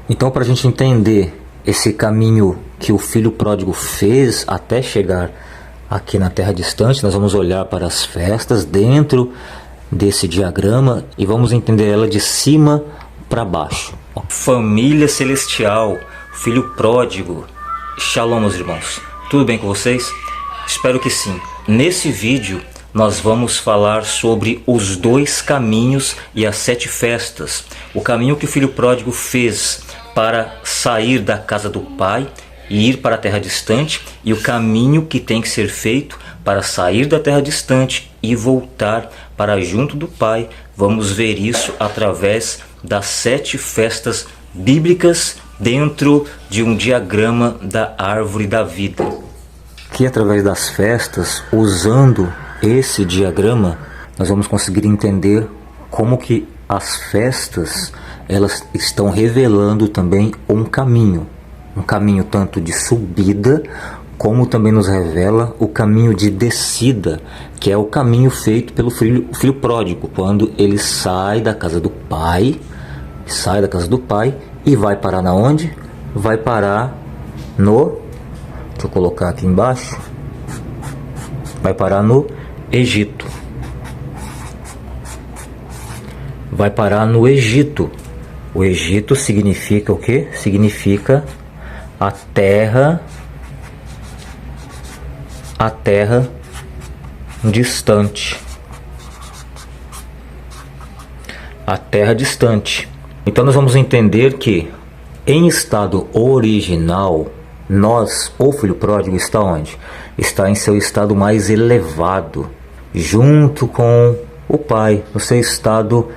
Então, para a gente entender esse caminho que o filho pródigo fez até chegar aqui na terra distante, nós vamos olhar para as festas dentro desse diagrama e vamos entender ela de cima para baixo. Família celestial, filho pródigo, shalom, meus irmãos. Tudo bem com vocês? Espero que sim. Nesse vídeo nós vamos falar sobre os dois caminhos e as 7 festas. O caminho que o filho pródigo fez para sair da casa do pai e ir para a terra distante, e o caminho que tem que ser feito para sair da terra distante e voltar para junto do pai. Vamos ver isso através das 7 festas bíblicas dentro de um diagrama da árvore da vida. Aqui, através das festas, usando esse diagrama, nós vamos conseguir entender como que as festas elas estão revelando também um caminho tanto de subida, como também nos revela o caminho de descida, que é o caminho feito pelo filho pródigo, quando ele sai da casa do pai, e vai parar na onde? Vai parar no, deixa eu colocar aqui embaixo, vai parar no Egito. Vai parar no Egito. O Egito significa o quê? Significa a terra distante. A terra distante. Então nós vamos entender que em estado original, o filho pródigo está onde? Está em seu estado mais elevado, junto com o pai, no seu estado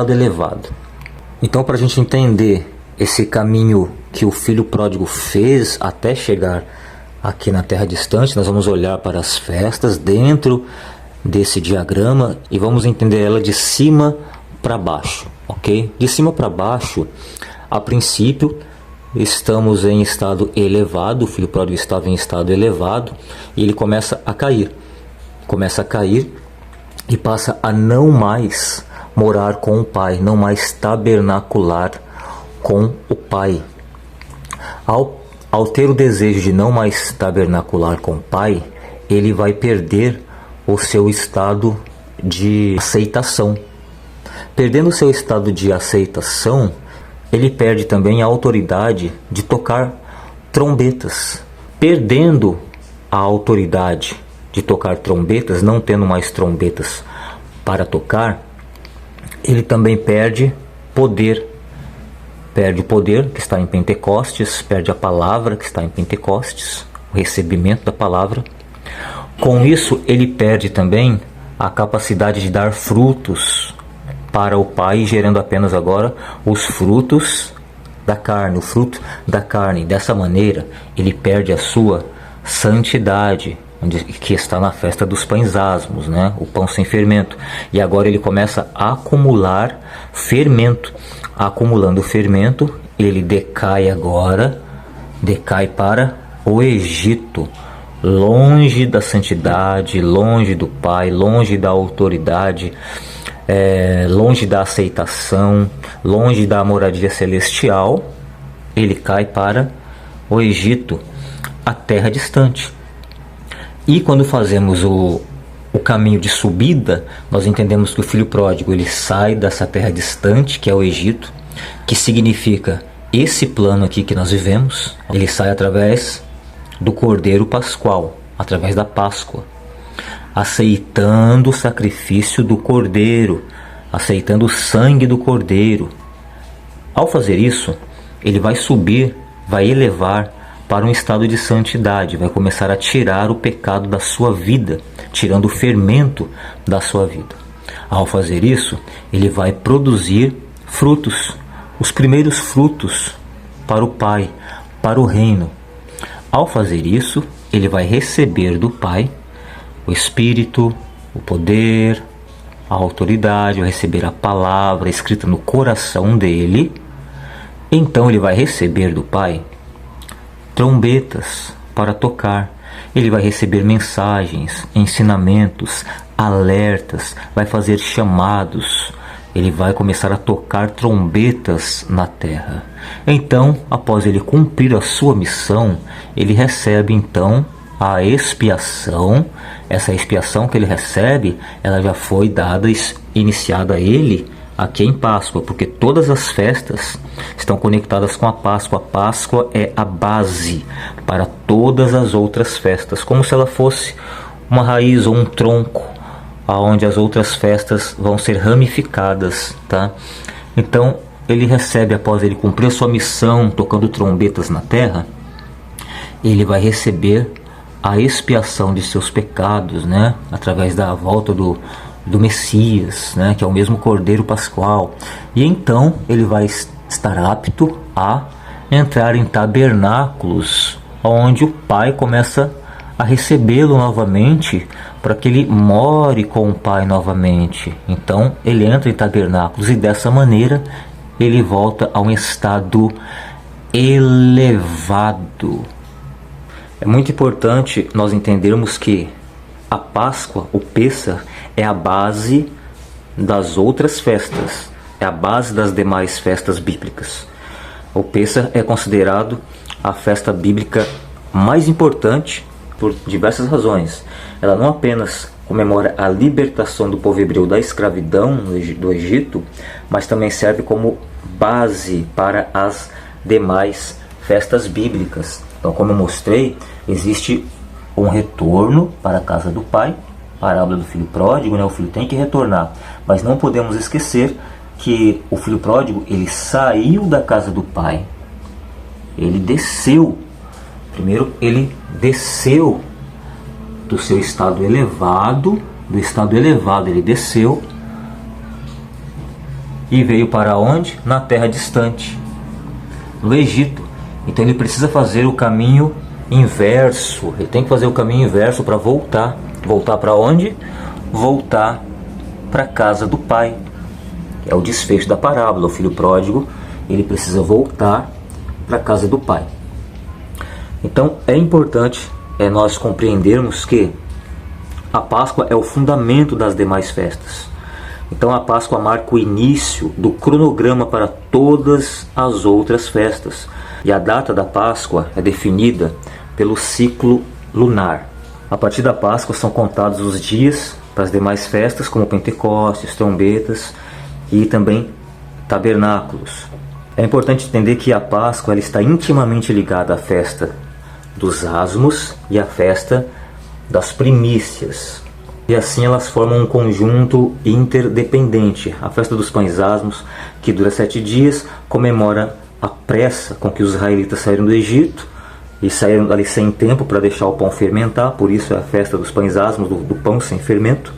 elevado. Então, para a gente entender esse caminho que o filho pródigo fez até chegar aqui na terra distante, nós vamos olhar para as festas dentro desse diagrama e vamos entender ela de cima para baixo, ok? De cima para baixo, a princípio, estamos em estado elevado, o filho pródigo estava em estado elevado e ele começa a cair e passa a não mais morar com o pai, não mais tabernacular com o pai. Ao ter o desejo de não mais tabernacular com o pai, ele vai perder o seu estado de aceitação. Perdendo o seu estado de aceitação, ele perde também a autoridade de tocar trombetas. Perdendo a autoridade de tocar trombetas, não tendo mais trombetas para tocar, ele também perde poder. Perde o poder que está em Pentecostes, perde a palavra que está em Pentecostes, o recebimento da palavra. Com isso, ele perde também a capacidade de dar frutos para o pai, gerando apenas agora os frutos da carne, o fruto da carne. Dessa maneira, ele perde a sua santidade, que está na festa dos pães asmos, né? O pão sem fermento. E agora ele começa a acumular fermento. Acumulando fermento, ele decai para o Egito, longe da santidade, longe do pai, longe da autoridade, longe da aceitação, longe da moradia celestial. Ele cai para o Egito, a terra distante. E quando fazemos o caminho de subida, nós entendemos que o filho pródigo ele sai dessa terra distante, que é o Egito, que significa esse plano aqui que nós vivemos. Ele sai através do Cordeiro Pascual, através da Páscoa, aceitando o sacrifício do Cordeiro, aceitando o sangue do Cordeiro. Ao fazer isso, ele vai subir, vai elevar para um estado de santidade, vai começar a tirar o pecado da sua vida, tirando o fermento da sua vida. Ao fazer isso, ele vai produzir frutos, os primeiros frutos para o Pai, para o reino. Ao fazer isso, ele vai receber do Pai o Espírito, o poder, a autoridade, vai receber a palavra escrita no coração dele. Então ele vai receber do Pai trombetas para tocar. Ele vai receber mensagens, ensinamentos, alertas, vai fazer chamados ele vai começar a tocar trombetas na terra. Então, após ele cumprir a sua missão, ele recebe então a expiação. Essa expiação que ele recebe, ela já foi dada, iniciada a ele aqui em Páscoa, porque todas as festas estão conectadas com a Páscoa. A Páscoa é a base para todas as outras festas, como se ela fosse uma raiz ou um tronco, aonde as outras festas vão ser ramificadas, tá? Então, ele recebe, após ele cumprir a sua missão, tocando trombetas na terra, ele vai receber a expiação de seus pecados, né? Através da volta do Messias, né? Que é o mesmo Cordeiro Pascual. E então, ele vai estar apto a entrar em tabernáculos, onde o Pai começa a recebê-lo novamente, para que ele more com o Pai novamente. Então ele entra em tabernáculos e dessa maneira ele volta a um estado elevado. É muito importante nós entendermos que a Páscoa, o Pêssar, é a base das outras festas, é a base das demais festas bíblicas. O Pêssar é considerado a festa bíblica mais importante por diversas razões. Ela não apenas comemora a libertação do povo hebreu da escravidão do Egito, mas também serve como base para as demais festas bíblicas. Então, como eu mostrei, existe um retorno para a casa do pai, parábola do filho pródigo, né? O filho tem que retornar, mas não podemos esquecer que o filho pródigo, ele saiu da casa do pai, ele desceu. Primeiro, ele desceu do seu estado elevado, ele desceu e veio para onde? Na terra distante, no Egito. Então ele precisa fazer o caminho inverso, ele tem que fazer o caminho inverso para voltar. Voltar para onde? Voltar para a casa do pai. É o desfecho da parábola. O filho pródigo, ele precisa voltar para a casa do pai. Então é importante nós compreendermos que a Páscoa é o fundamento das demais festas. Então a Páscoa marca o início do cronograma para todas as outras festas. E a data da Páscoa é definida pelo ciclo lunar. A partir da Páscoa são contados os dias para as demais festas, como Pentecostes, trombetas e também tabernáculos. É importante entender que a Páscoa ela está intimamente ligada à festa dos asmos e à festa das primícias. E assim elas formam um conjunto interdependente. A festa dos pães asmos, que dura 7 dias, comemora a pressa com que os israelitas saíram do Egito e saíram dali sem tempo para deixar o pão fermentar, por isso é a festa dos pães asmos, do pão sem fermento.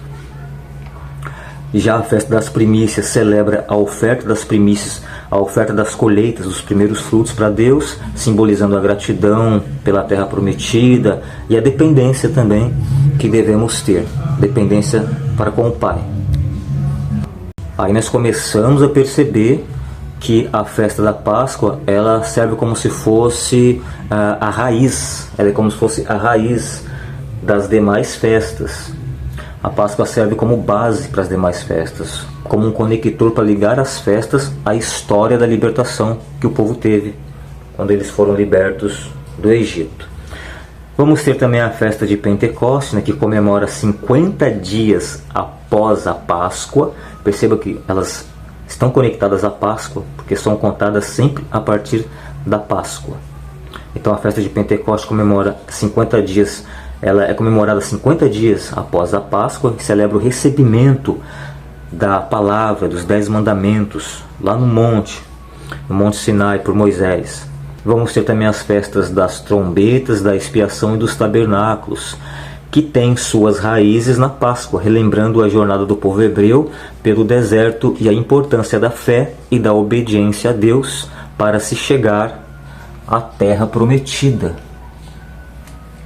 Já a festa das primícias celebra a oferta das primícias, a oferta das colheitas, dos primeiros frutos para Deus, simbolizando a gratidão pela terra prometida e a dependência também que devemos ter, dependência para com o Pai. Aí nós começamos a perceber que a festa da Páscoa ela serve como se fosse a raiz, ela é como se fosse a raiz das demais festas. A Páscoa serve como base para as demais festas, como um conector para ligar as festas à história da libertação que o povo teve quando eles foram libertos do Egito. Vamos ter também a festa de Pentecostes, né, que comemora 50 dias após a Páscoa. Perceba que elas estão conectadas à Páscoa, porque são contadas sempre a partir da Páscoa. Então a festa de Pentecostes comemora 50 dias. Ela é comemorada 50 dias após a Páscoa e celebra o recebimento da palavra, dos 10 mandamentos, lá no Monte Sinai, por Moisés. Vamos ter também as festas das trombetas, da expiação e dos tabernáculos, que têm suas raízes na Páscoa, relembrando a jornada do povo hebreu pelo deserto e a importância da fé e da obediência a Deus para se chegar à terra prometida.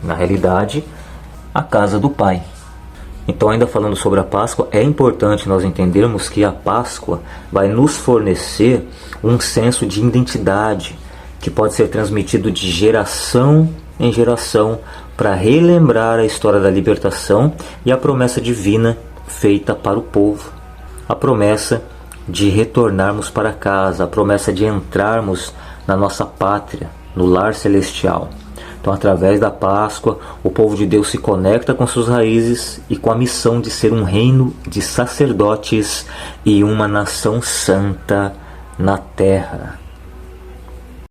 Na realidade, a casa do Pai. Então, ainda falando sobre a Páscoa, é importante nós entendermos que a Páscoa vai nos fornecer um senso de identidade que pode ser transmitido de geração em geração para relembrar a história da libertação e a promessa divina feita para o povo. A promessa de retornarmos para casa, a promessa de entrarmos na nossa pátria, no lar celestial. Então, através da Páscoa, o povo de Deus se conecta com suas raízes e com a missão de ser um reino de sacerdotes e uma nação santa na terra.